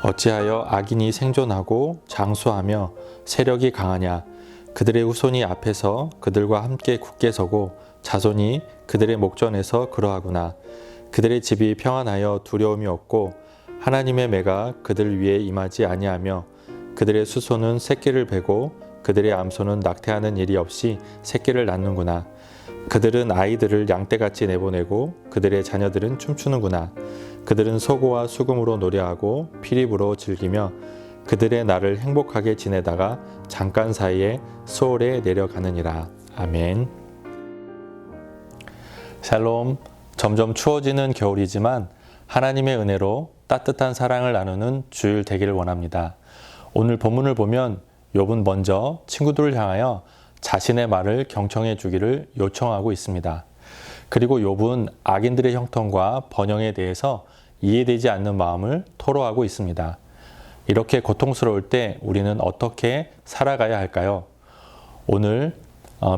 어찌하여 악인이 생존하고 장수하며 세력이 강하냐. 그들의 후손이 앞에서 그들과 함께 굳게 서고 자손이 그들의 목전에서 그러하구나. 그들의 집이 평안하여 두려움이 없고 하나님의 매가 그들 위에 임하지 아니하며 그들의 수소는 새끼를 베고 그들의 암소는 낙태하는 일이 없이 새끼를 낳는구나. 그들은 아이들을 양떼같이 내보내고 그들의 자녀들은 춤추는구나. 그들은 소고와 수금으로 노래하고 피립으로 즐기며 그들의 날을 행복하게 지내다가 잠깐 사이에 수월에 내려가느니라. 아멘. 샬롬. 점점 추워지는 겨울이지만 하나님의 은혜로 따뜻한 사랑을 나누는 주일 되기를 원합니다. 오늘 본문을 보면 욥은 먼저 친구들을 향하여 자신의 말을 경청해 주기를 요청하고 있습니다. 그리고 욥은 악인들의 형통과 번영에 대해서 이해되지 않는 마음을 토로하고 있습니다. 이렇게 고통스러울 때 우리는 어떻게 살아가야 할까요? 오늘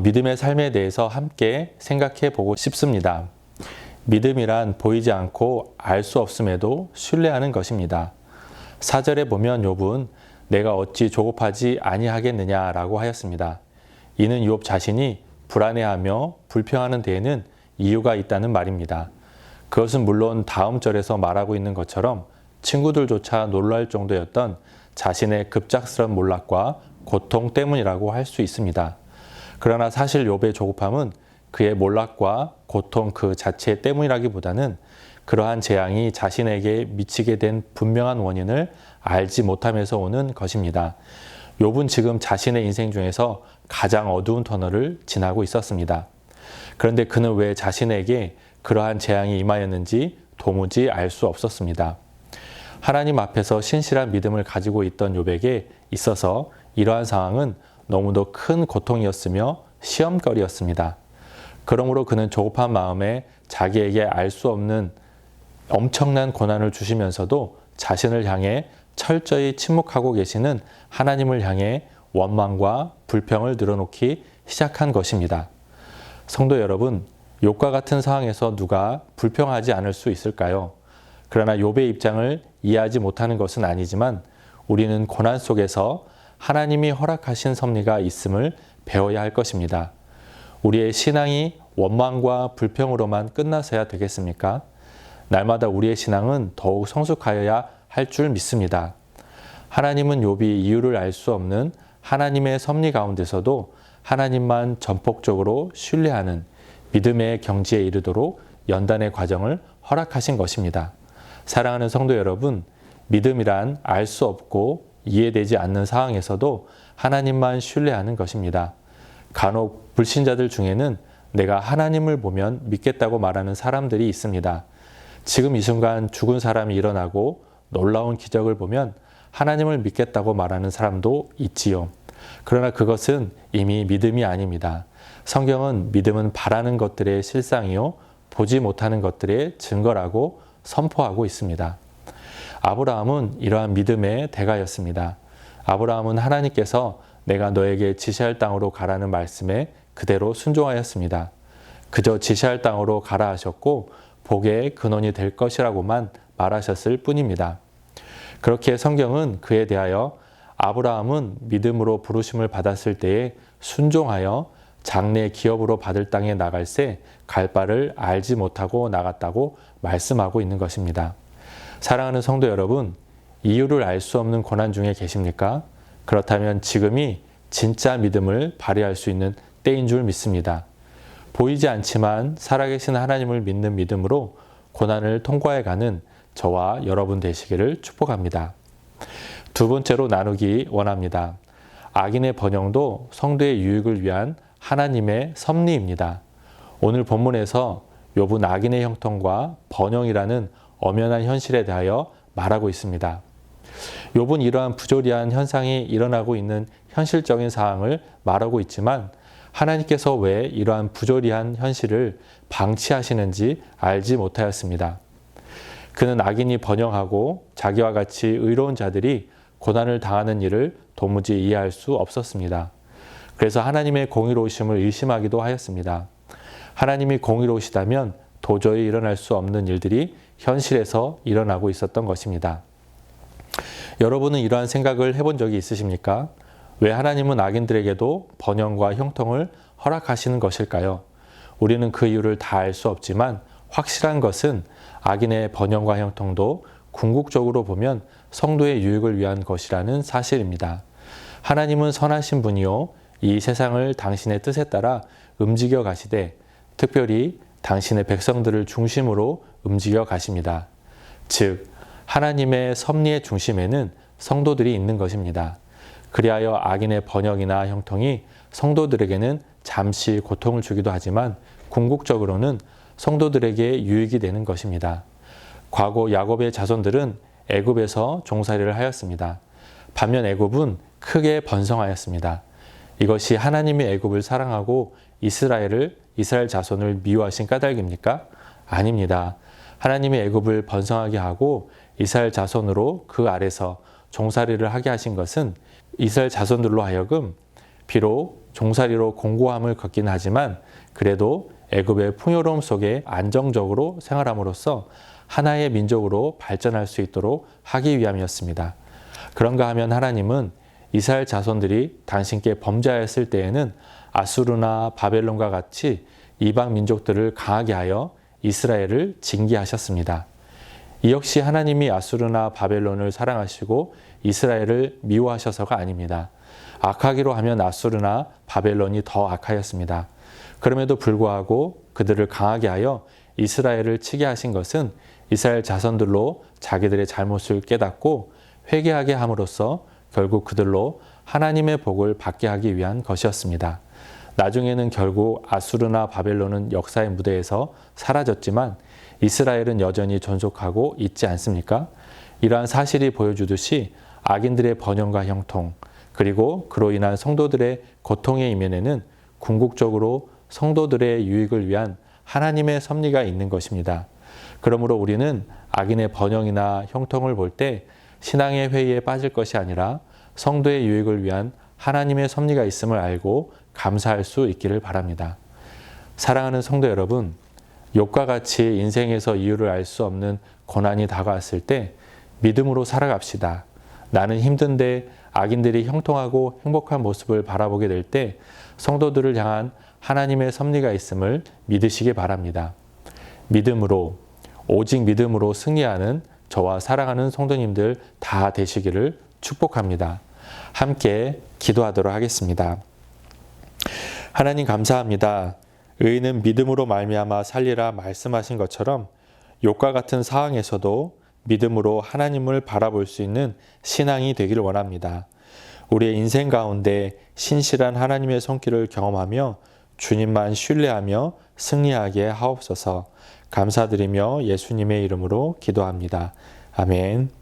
믿음의 삶에 대해서 함께 생각해 보고 싶습니다. 믿음이란 보이지 않고 알 수 없음에도 신뢰하는 것입니다. 4절에 보면 욥은 내가 어찌 조급하지 아니하겠느냐라고 하였습니다. 이는 욥 자신이 불안해하며 불평하는 데에는 이유가 있다는 말입니다. 그것은 물론 다음 절에서 말하고 있는 것처럼 친구들조차 놀랄 정도였던 자신의 급작스런 몰락과 고통 때문이라고 할 수 있습니다. 그러나 사실 욥의 조급함은 그의 몰락과 고통 그 자체 때문이라기보다는 그러한 재앙이 자신에게 미치게 된 분명한 원인을 알지 못함에서 오는 것입니다. 욥은 지금 자신의 인생 중에서 가장 어두운 터널을 지나고 있었습니다. 그런데 그는 왜 자신에게 그러한 재앙이 임하였는지 도무지 알 수 없었습니다. 하나님 앞에서 신실한 믿음을 가지고 있던 욥에게 있어서 이러한 상황은 너무도 큰 고통이었으며 시험거리였습니다. 그러므로 그는 조급한 마음에 자기에게 알 수 없는 엄청난 고난을 주시면서도 자신을 향해 철저히 침묵하고 계시는 하나님을 향해 원망과 불평을 늘어놓기 시작한 것입니다. 성도 여러분, 욥과 같은 상황에서 누가 불평하지 않을 수 있을까요? 그러나 욥의 입장을 이해하지 못하는 것은 아니지만 우리는 고난 속에서 하나님이 허락하신 섭리가 있음을 배워야 할 것입니다. 우리의 신앙이 원망과 불평으로만 끝나서야 되겠습니까? 날마다 우리의 신앙은 더욱 성숙하여야 할 줄 믿습니다. 하나님은 욥이 이유를 알 수 없는 하나님의 섭리 가운데서도 하나님만 전폭적으로 신뢰하는 믿음의 경지에 이르도록 연단의 과정을 허락하신 것입니다. 사랑하는 성도 여러분, 믿음이란 알 수 없고 이해되지 않는 상황에서도 하나님만 신뢰하는 것입니다. 간혹 불신자들 중에는 내가 하나님을 보면 믿겠다고 말하는 사람들이 있습니다. 지금 이 순간 죽은 사람이 일어나고 놀라운 기적을 보면 하나님을 믿겠다고 말하는 사람도 있지요. 그러나 그것은 이미 믿음이 아닙니다. 성경은 믿음은 바라는 것들의 실상이요 보지 못하는 것들의 증거라고 선포하고 있습니다. 아브라함은 이러한 믿음의 대가였습니다. 아브라함은 하나님께서 내가 너에게 지시할 땅으로 가라는 말씀에 그대로 순종하였습니다. 그저 지시할 땅으로 가라 하셨고 복의 근원이 될 것이라고만 말하셨을 뿐입니다. 그렇게 성경은 그에 대하여 아브라함은 믿음으로 부르심을 받았을 때에 순종하여 장래 기업으로 받을 땅에 나갈새 갈 바를 알지 못하고 나갔다고 말씀하고 있는 것입니다. 사랑하는 성도 여러분, 이유를 알 수 없는 고난 중에 계십니까? 그렇다면 지금이 진짜 믿음을 발휘할 수 있는 때인 줄 믿습니다. 보이지 않지만 살아계신 하나님을 믿는 믿음으로 고난을 통과해가는 저와 여러분 되시기를 축복합니다. 두 번째로 나누기 원합니다. 악인의 번영도 성도의 유익을 위한 하나님의 섭리입니다. 오늘 본문에서 욥은 악인의 형통과 번영이라는 엄연한 현실에 대하여 말하고 있습니다. 욥은 이러한 부조리한 현상이 일어나고 있는 현실적인 상황을 말하고 있지만 하나님께서 왜 이러한 부조리한 현실을 방치하시는지 알지 못하였습니다. 그는 악인이 번영하고 자기와 같이 의로운 자들이 고난을 당하는 일을 도무지 이해할 수 없었습니다. 그래서 하나님의 공의로우심을 의심하기도 하였습니다. 하나님이 공의로우시다면 도저히 일어날 수 없는 일들이 현실에서 일어나고 있었던 것입니다. 여러분은 이러한 생각을 해본 적이 있으십니까? 왜 하나님은 악인들에게도 번영과 형통을 허락하시는 것일까요? 우리는 그 이유를 다 알 수 없지만 확실한 것은 악인의 번영과 형통도 궁극적으로 보면 성도의 유익을 위한 것이라는 사실입니다. 하나님은 선하신 분이요 이 세상을 당신의 뜻에 따라 움직여 가시되 특별히 당신의 백성들을 중심으로 움직여 가십니다. 즉 하나님의 섭리의 중심에는 성도들이 있는 것입니다. 그리하여 악인의 번영이나 형통이 성도들에게는 잠시 고통을 주기도 하지만 궁극적으로는 성도들에게 유익이 되는 것입니다. 과거 야곱의 자손들은 애굽에서 종살이를 하였습니다. 반면 애굽은 크게 번성하였습니다. 이것이 하나님이 애굽을 사랑하고 이스라엘 자손을 미워하신 까닭입니까? 아닙니다. 하나님이 애굽을 번성하게 하고 이스라엘 자손으로 그 아래서 종살이를 하게 하신 것은 이스라엘 자손들로 하여금 비록 종살이로 공고함을 겪긴 하지만 그래도 애굽의 풍요로움 속에 안정적으로 생활함으로써 하나의 민족으로 발전할 수 있도록 하기 위함이었습니다. 그런가 하면 하나님은 이스라엘 자손들이 당신께 범죄하였을 때에는 아수르나 바벨론과 같이 이방 민족들을 강하게 하여 이스라엘을 징계하셨습니다. 이 역시 하나님이 아수르나 바벨론을 사랑하시고 이스라엘을 미워하셔서가 아닙니다. 악하기로 하면 아수르나 바벨론이 더 악하였습니다. 그럼에도 불구하고 그들을 강하게 하여 이스라엘을 치게 하신 것은 이스라엘 자손들로 자기들의 잘못을 깨닫고 회개하게 함으로써 결국 그들로 하나님의 복을 받게 하기 위한 것이었습니다. 나중에는 결국 아수르나 바벨론은 역사의 무대에서 사라졌지만 이스라엘은 여전히 존속하고 있지 않습니까? 이러한 사실이 보여주듯이 악인들의 번영과 형통, 그리고 그로 인한 성도들의 고통의 이면에는 궁극적으로 성도들의 유익을 위한 하나님의 섭리가 있는 것입니다. 그러므로 우리는 악인의 번영이나 형통을 볼 때 신앙의 회의에 빠질 것이 아니라 성도의 유익을 위한 하나님의 섭리가 있음을 알고 감사할 수 있기를 바랍니다. 사랑하는 성도 여러분, 욥과 같이 인생에서 이유를 알 수 없는 고난이 다가왔을 때 믿음으로 살아갑시다. 나는 힘든데 악인들이 형통하고 행복한 모습을 바라보게 될 때 성도들을 향한 하나님의 섭리가 있음을 믿으시기 바랍니다. 믿음으로, 오직 믿음으로 승리하는 저와 사랑하는 성도님들 다 되시기를 축복합니다. 함께 기도하도록 하겠습니다. 하나님 감사합니다. 의인은 믿음으로 말미암아 살리라 말씀하신 것처럼 욥과 같은 상황에서도 믿음으로 하나님을 바라볼 수 있는 신앙이 되기를 원합니다. 우리의 인생 가운데 신실한 하나님의 손길을 경험하며 주님만 신뢰하며 승리하게 하옵소서. 감사드리며 예수님의 이름으로 기도합니다. 아멘.